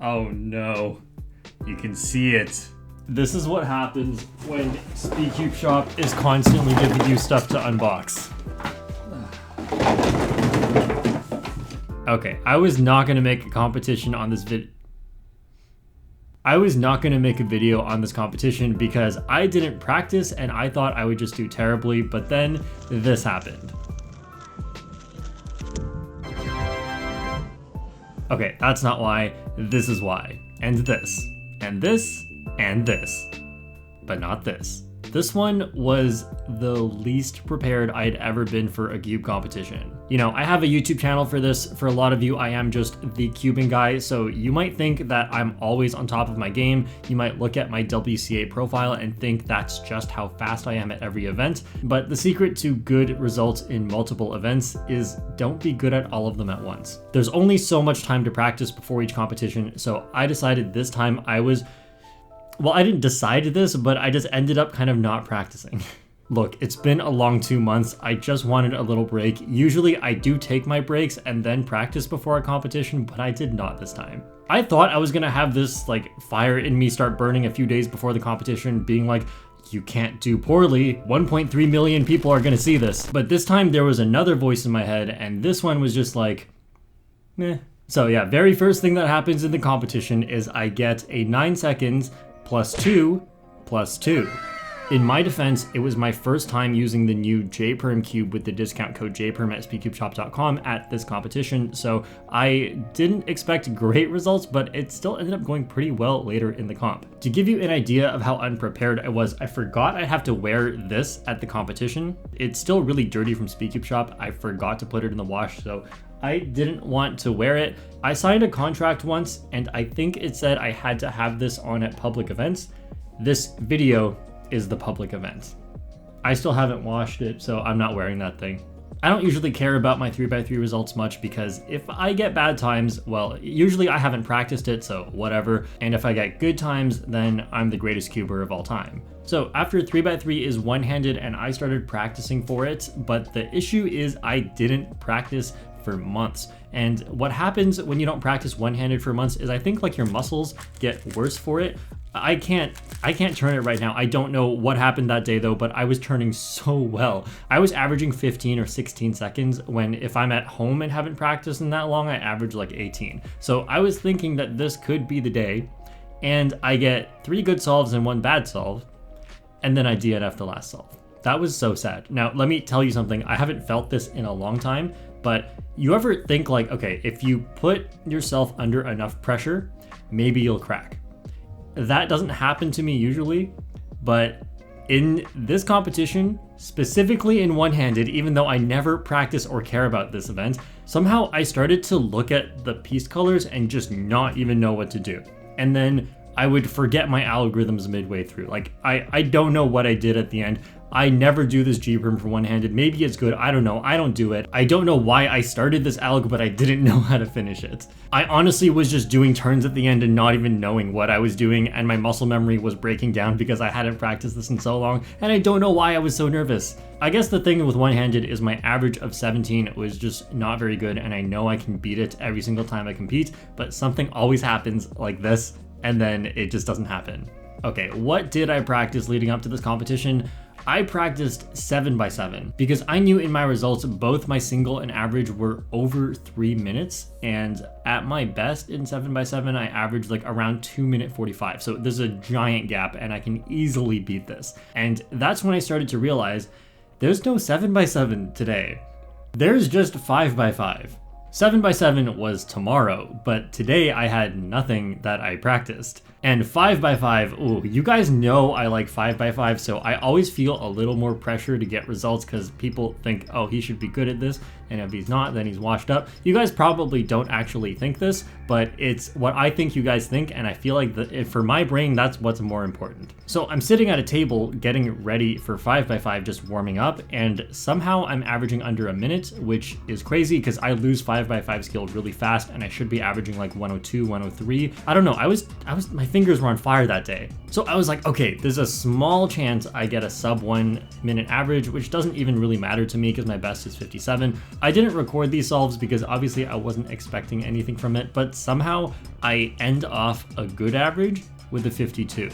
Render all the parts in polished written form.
Oh no, you can see it. This is what happens when SpeedCube Shop is constantly giving you stuff to unbox. Okay, I was not gonna make a competition on this video. I was not gonna make a video on this competition because I didn't practice and I thought I would just do terribly, but then this happened. Okay, that's not why. This is why. And this. And this. And this. But not this. This one was the least prepared I'd ever been for a cube competition. You know, I have a YouTube channel for this. For a lot of you, I am just the cubing guy, so you might think that I'm always on top of my game. You might look at my WCA profile and think that's just how fast I am at every event. But the secret to good results in multiple events is don't be good at all of them at once. There's only so much time to practice before each competition, so I decided this time well, I didn't decide this, but I just ended up kind of not practicing. Look, it's been a long 2 months. I just wanted a little break. Usually I do take my breaks and then practice before a competition, but I did not this time. I thought I was gonna have this like fire in me start burning a few days before the competition, being like, you can't do poorly. 1.3 million people are gonna see this. But this time there was another voice in my head, and this one was just like, meh. So yeah, very first thing that happens in the competition is I get a 9 seconds +2 +2. In my defense, it was my first time using the new JPerm cube with the discount code JPerm at speedcubeshop.com at this competition, so I didn't expect great results, but it still ended up going pretty well later in the comp. To give you an idea of how unprepared I was, I forgot I'd have to wear this at the competition. It's still really dirty from SpeedCube Shop. I forgot to put it in the wash, so I didn't want to wear it. I signed a contract once, and I think it said I had to have this on at public events. This video is the public event. I still haven't washed it, so I'm not wearing that thing. I don't usually care about my 3x3 results much because if I get bad times, well, usually I haven't practiced it, so whatever. And if I get good times, then I'm the greatest cuber of all time. So after 3x3 is one-handed and I started practicing for it, but the issue is I didn't practice for months. And what happens when you don't practice one-handed for months is I think like your muscles get worse for it. I can't turn it right now. I don't know what happened that day though, but I was turning so well. I was averaging 15 or 16 seconds when if I'm at home and haven't practiced in that long, I average like 18. So I was thinking that this could be the day, and I get 3 good solves and 1 bad solve, and then I DNF the last solve. That was so sad. Now, let me tell you something. I haven't felt this in a long time, but you ever think like, okay, if you put yourself under enough pressure, maybe you'll crack. That doesn't happen to me usually, but in this competition, specifically in one-handed, even though I never practice or care about this event, somehow I started to look at the piece colors and just not even know what to do. And then I would forget my algorithms midway through. Like, I don't know what I did at the end. I never do this G-perm for one-handed. Maybe it's good, I don't know. I don't do it. I don't know why I started this alg, but I didn't know how to finish it. I honestly was just doing turns at the end and not even knowing what I was doing, and my muscle memory was breaking down because I hadn't practiced this in so long, and I don't know why I was so nervous. I guess the thing with one-handed is my average of 17 was just not very good, and I know I can beat it every single time I compete, but something always happens like this, and then it just doesn't happen. Okay, what did I practice leading up to this competition? I practiced 7x7 because I knew in my results both my single and average were over 3 minutes, and at my best in 7x7 I averaged like around 2:45 minutes. So there's a giant gap and I can easily beat this. And that's when I started to realize there's no 7x7 today. There's just 5x5. 7x7 was tomorrow, but today I had nothing that I practiced. And 5x5, ooh, you guys know I like 5x5, so I always feel a little more pressure to get results because people think, oh, he should be good at this, and if he's not, then he's washed up. You guys probably don't actually think this, but it's what I think you guys think, and I feel like for my brain, that's what's more important. So I'm sitting at a table getting ready for 5x5, just warming up, and somehow I'm averaging under a minute, which is crazy because I lose 5x5 skill really fast, and I should be averaging like 102, 103. I don't know, my fingers were on fire that day. So I was like, okay, there's a small chance I get a sub 1 minute average, which doesn't even really matter to me because my best is 57. I didn't record these solves because obviously I wasn't expecting anything from it, but somehow I end off a good average with a 52,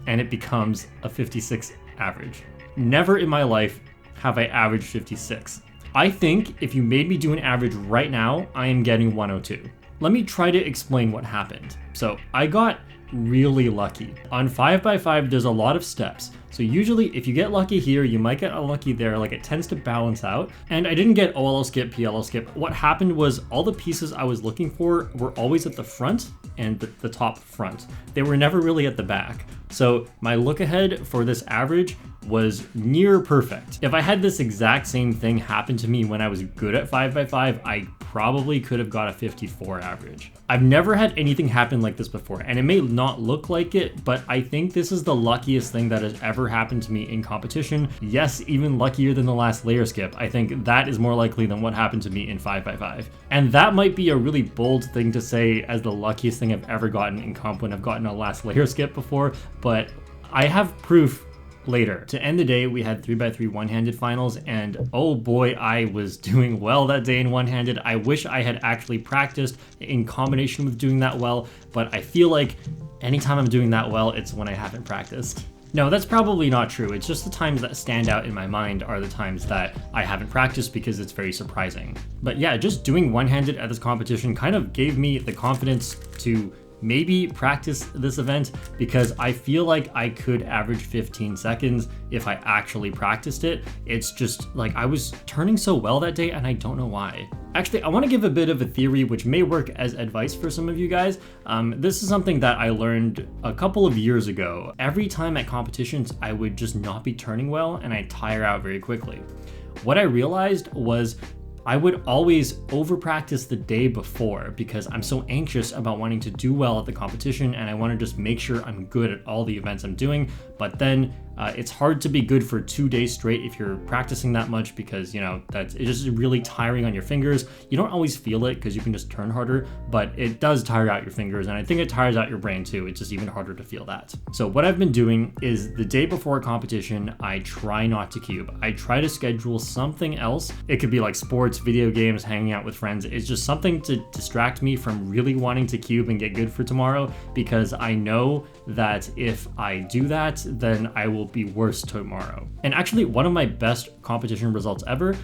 and it becomes a 56 average. Never in my life have I averaged 56. I think if you made me do an average right now, I am getting 102. Let me try to explain what happened. So I got really lucky. On 5x5, there's a lot of steps. So usually if you get lucky here, you might get unlucky there, like it tends to balance out. And I didn't get OLL skip, PLL skip. What happened was all the pieces I was looking for were always at the front and the top front. They were never really at the back. So my look ahead for this average was near perfect. If I had this exact same thing happen to me when I was good at 5x5, I probably could have got a 54 average. I've never had anything happen like this before, and it may not look like it, but I think this is the luckiest thing that has ever happened to me in competition. Yes, even luckier than the last layer skip. I think that is more likely than what happened to me in 5x5. And that might be a really bold thing to say as the luckiest thing I've ever gotten in comp when I've gotten a last layer skip before, but I have proof later. To end the day, we had 3x3 one-handed finals, and oh boy, I was doing well that day in one-handed. I wish I had actually practiced in combination with doing that well, but I feel like anytime I'm doing that well, it's when I haven't practiced. No, that's probably not true. It's just the times that stand out in my mind are the times that I haven't practiced because it's very surprising. But yeah, just doing one-handed at this competition kind of gave me the confidence to maybe practice this event, because I feel like I could average 15 seconds if I actually practiced it. It's just like I was turning so well that day and I don't know why. Actually, I want to give a bit of a theory which may work as advice for some of you guys. This is something that I learned a couple of years ago. Every time at competitions, I would just not be turning well and I'd tire out very quickly. What I realized was I would always over practice the day before because I'm so anxious about wanting to do well at the competition, and I want to just make sure I'm good at all the events I'm doing. But then it's hard to be good for 2 days straight if you're practicing that much, because it's just really tiring on your fingers. You don't always feel it because you can just turn harder, but it does tire out your fingers, and I think it tires out your brain too. It's just even harder to feel that. So what I've been doing is the day before a competition, I try not to cube. I try to schedule something else. It could be like sports, video games, hanging out with friends. It's just something to distract me from really wanting to cube and get good for tomorrow, because I know that if I do that, then I will be worse tomorrow. And actually, one of my best competition results ever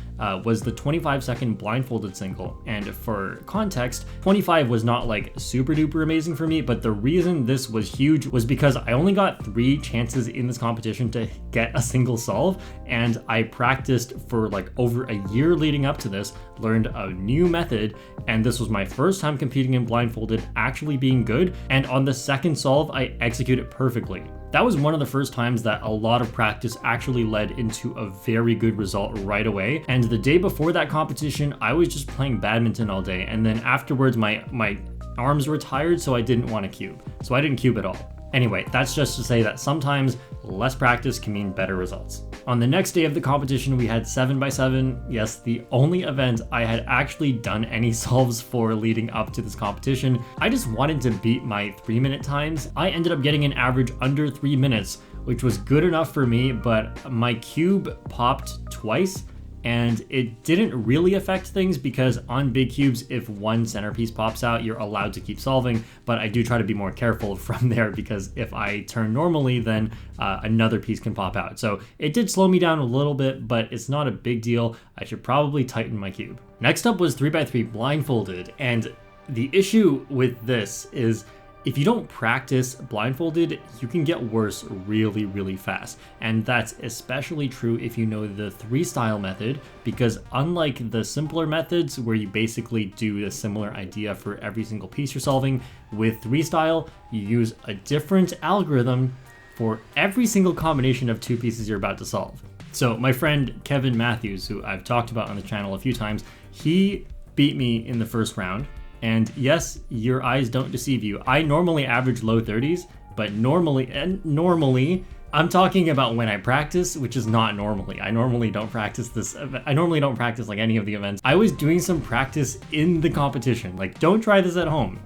was the 25-second blindfolded single. And for context, 25 was not like super duper amazing for me, but the reason this was huge was because I only got 3 chances in this competition to get a single solve, and I practiced for like over a year leading up to this, learned a new method, and this was my first time competing in blindfolded, actually being good, and on the second solve, I executed perfectly. That was one of the first times that a lot of practice actually led into a very good result right away. And the day before that competition, I was just playing badminton all day, and then afterwards my arms were tired, so I didn't want to cube. So I didn't cube at all. Anyway, that's just to say that sometimes less practice can mean better results. On the next day of the competition, we had 7x7. Yes, the only event I had actually done any solves for leading up to this competition. I just wanted to beat my 3-minute times. I ended up getting an average under 3 minutes, which was good enough for me, but my cube popped twice. And it didn't really affect things because on big cubes, if one centerpiece pops out, you're allowed to keep solving. But I do try to be more careful from there, because if I turn normally, then another piece can pop out. So it did slow me down a little bit, but it's not a big deal. I should probably tighten my cube. Next up was 3x3 blindfolded. And the issue with this is, if you don't practice blindfolded, you can get worse really, really fast. And that's especially true if you know the 3-style method, because unlike the simpler methods where you basically do a similar idea for every single piece you're solving, with 3-style, you use a different algorithm for every single combination of 2 pieces you're about to solve. So my friend Kevin Matthews, who I've talked about on the channel a few times, he beat me in the first round. And yes, your eyes don't deceive you. I normally average low 30s, but normally, I'm talking about when I practice, which is not normally. I normally don't practice this. I normally don't practice like any of the events. I was doing some practice in the competition. Like, don't try this at home.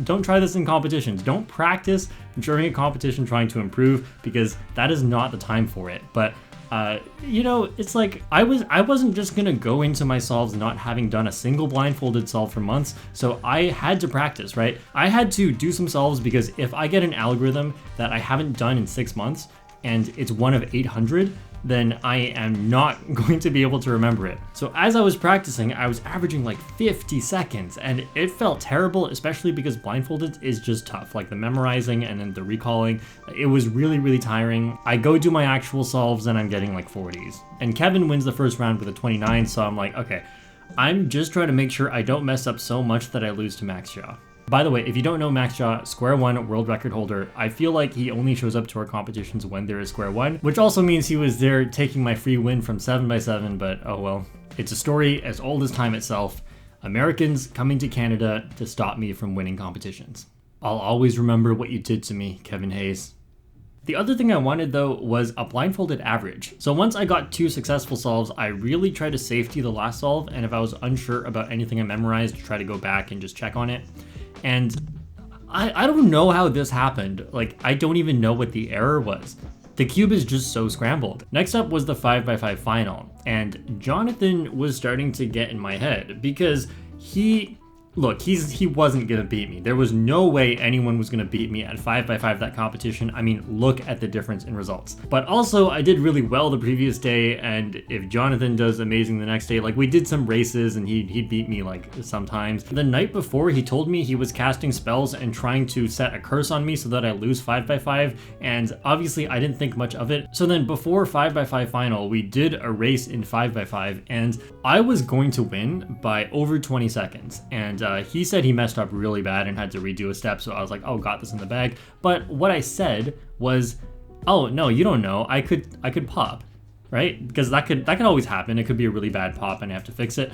Don't try this in competitions. Don't practice during a competition trying to improve, because that is not the time for it. But It's like I wasn't just gonna go into my solves not having done a single blindfolded solve for months, so I had to practice, right? I had to do some solves because if I get an algorithm that I haven't done in 6 months and it's one of 800, then I am not going to be able to remember it. So as I was practicing, I was averaging like 50 seconds and it felt terrible, especially because blindfolded is just tough. Like the memorizing and then the recalling, it was really, really tiring. I go do my actual solves and I'm getting like 40s. And Kevin wins the first round with a 29, so I'm like, okay, I'm just trying to make sure I don't mess up so much that I lose to Max Jaw. By the way, if you don't know Max Jaw, square one world record holder, I feel like he only shows up to our competitions when there is square one, which also means he was there taking my free win from 7x7, but oh well. It's a story as old as time itself. Americans coming to Canada to stop me from winning competitions. I'll always remember what you did to me, Kevin Hayes. The other thing I wanted though was a blindfolded average. So once I got 2 successful solves, I really tried to safety the last solve, and if I was unsure about anything I memorized, try to go back and just check on it. And I don't know how this happened. Like, I don't even know what the error was. The cube is just so scrambled. Next up was the 5x5 final, and Jonathan was starting to get in my head because he wasn't gonna beat me. There was no way anyone was gonna beat me at 5x5 that competition. I mean, look at the difference in results. But also, I did really well the previous day, and if Jonathan does amazing the next day, like we did some races and he'd beat me like sometimes. The night before, he told me he was casting spells and trying to set a curse on me so that I lose 5x5, and obviously I didn't think much of it. So then before 5x5 final, we did a race in 5x5, and I was going to win by over 20 seconds. And he said he messed up really bad and had to redo a step, so I was like, oh, got this in the bag. But what I said was, oh no, you don't know, I could pop, right? Because that could always happen. It could be a really bad pop and I have to fix it.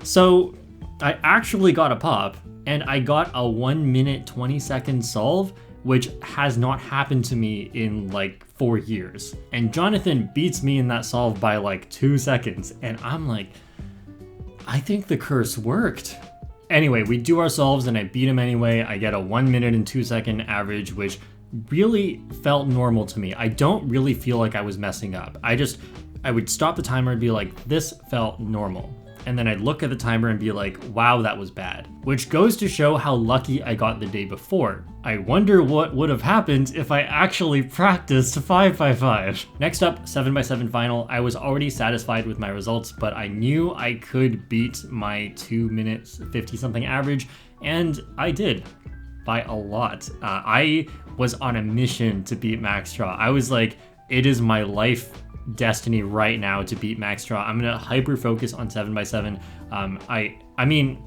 So I actually got a pop, and I got a 1 minute 20 second solve, which has not happened to me in like 4 years. And Jonathan beats me in that solve by like 2 seconds, and I'm like, I think the curse worked. Anyway, we do our solves and I beat him anyway. I get a 1 minute and 2 second average, which really felt normal to me. I don't really feel like I was messing up. I would stop the timer and be like, this felt normal. And then I'd look at the timer and be like, wow, that was bad. Which goes to show how lucky I got the day before. I wonder what would have happened if I actually practiced 5x5. Next up, 7x7 final. I was already satisfied with my results, but I knew I could beat my 2 minutes 50 something average, and I did by a lot. I was on a mission to beat Max Straw. I was like, it is my life destiny right now to beat Max Straw. I'm gonna hyper focus on 7x7. I mean,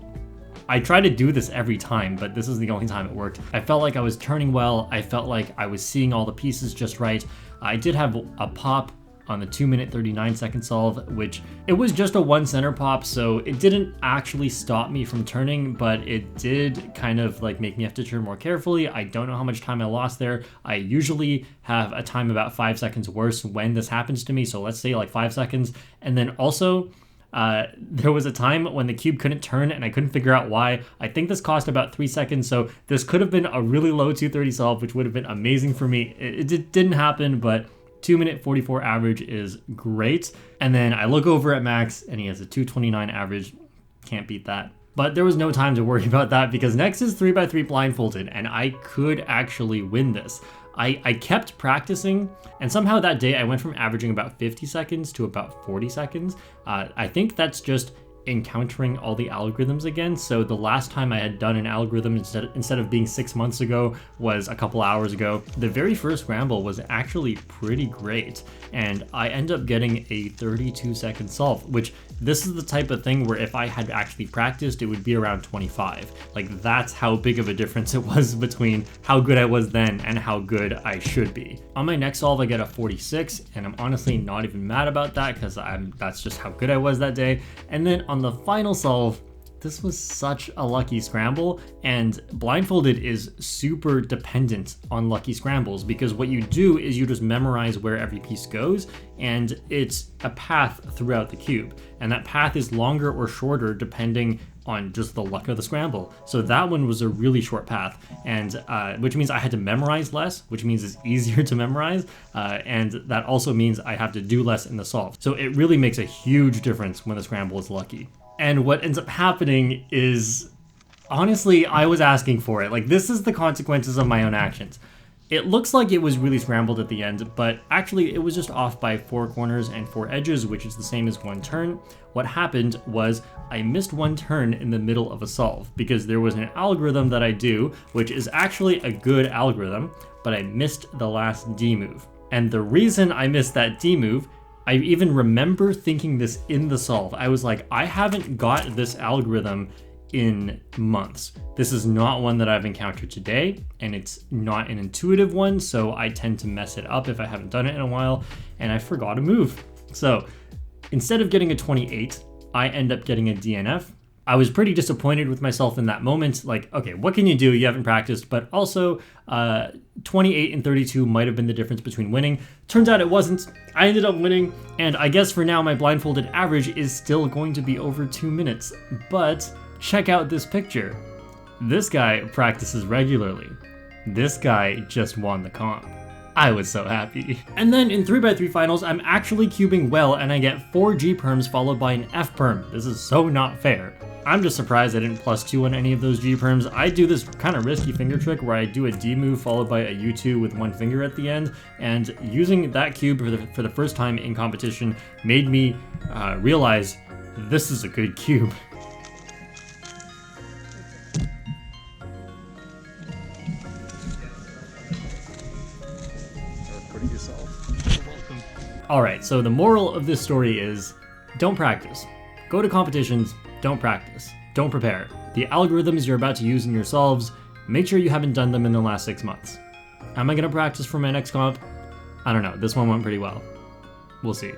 I try to do this every time, but this is the only time it worked. I felt like I was turning well. I felt like I was seeing all the pieces just right. I did have a pop on the 2 minute 39 second solve, which it was just a 1 center pop, so it didn't actually stop me from turning, but it did kind of like make me have to turn more carefully. I don't know how much time I lost there. I usually have a time about 5 seconds worse when this happens to me, so let's say like 5 seconds. And then also there was a time when the cube couldn't turn and I couldn't figure out why. I think this cost about 3 seconds, so this could have been a really low 230 solve, which would have been amazing for me. It didn't happen, but 2 minute 44 average is great. And then I look over at Max and he has a 229 average. Can't beat that. But there was no time to worry about that because next is 3x3 blindfolded, and I could actually win this. I kept practicing, and somehow that day I went from averaging about 50 seconds to about 40 seconds. I think that's just encountering all the algorithms again. So the last time I had done an algorithm instead of being 6 months ago was a couple hours ago. The very first scramble was actually pretty great, and I end up getting a 32 second solve, which this is the type of thing where if I had actually practiced, it would be around 25. Like, that's how big of a difference it was between how good I was then and how good I should be. On my next solve, I get a 46, and I'm honestly not even mad about that because that's just how good I was that day. And then on the final solve, this was such a lucky scramble, and blindfolded is super dependent on lucky scrambles because what you do is you just memorize where every piece goes, and it's a path throughout the cube, and that path is longer or shorter depending on just the luck of the scramble. So that one was a really short path, and which means I had to memorize less, which means it's easier to memorize, and that also means I have to do less in the solve. So it really makes a huge difference when the scramble is lucky. And what ends up happening is, honestly, I was asking for it. Like, this is the consequences of my own actions. It looks like it was really scrambled at the end, but actually it was just off by 4 corners and 4 edges, which is the same as 1 turn. What happened was I missed 1 turn in the middle of a solve because there was an algorithm that I do, which is actually a good algorithm, but I missed the last D move. And the reason I missed that D move, I even remember thinking this in the solve. I was like, I haven't got this algorithm in months. This is not one that I've encountered today, and it's not an intuitive one, so I tend to mess it up if I haven't done it in a while, and I forgot a move. So instead of getting a 28, I end up getting a DNF. I was pretty disappointed with myself in that moment. Like, okay, what can you do? You haven't practiced, but also 28 and 32 might have been the difference between winning. Turns out it wasn't. I ended up winning, and I guess for now my blindfolded average is still going to be over 2 minutes, but check out this picture. This guy practices regularly. This guy just won the comp. I was so happy. And then in 3x3 finals, I'm actually cubing well and I get 4 G perms followed by an F perm. This is so not fair. I'm just surprised I didn't +2 on any of those G perms. I do this kind of risky finger trick where I do a D move followed by a U2 with 1 finger at the end, and using that cube for the first time in competition made me realize this is a good cube. Alright, so the moral of this story is, don't practice. Go to competitions, don't practice. Don't prepare. The algorithms you're about to use in your solves, make sure you haven't done them in the last 6 months. Am I gonna practice for my next comp? I don't know, this one went pretty well. We'll see.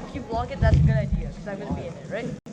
If you vlog it, that's a good idea, because I'm gonna be in it, right?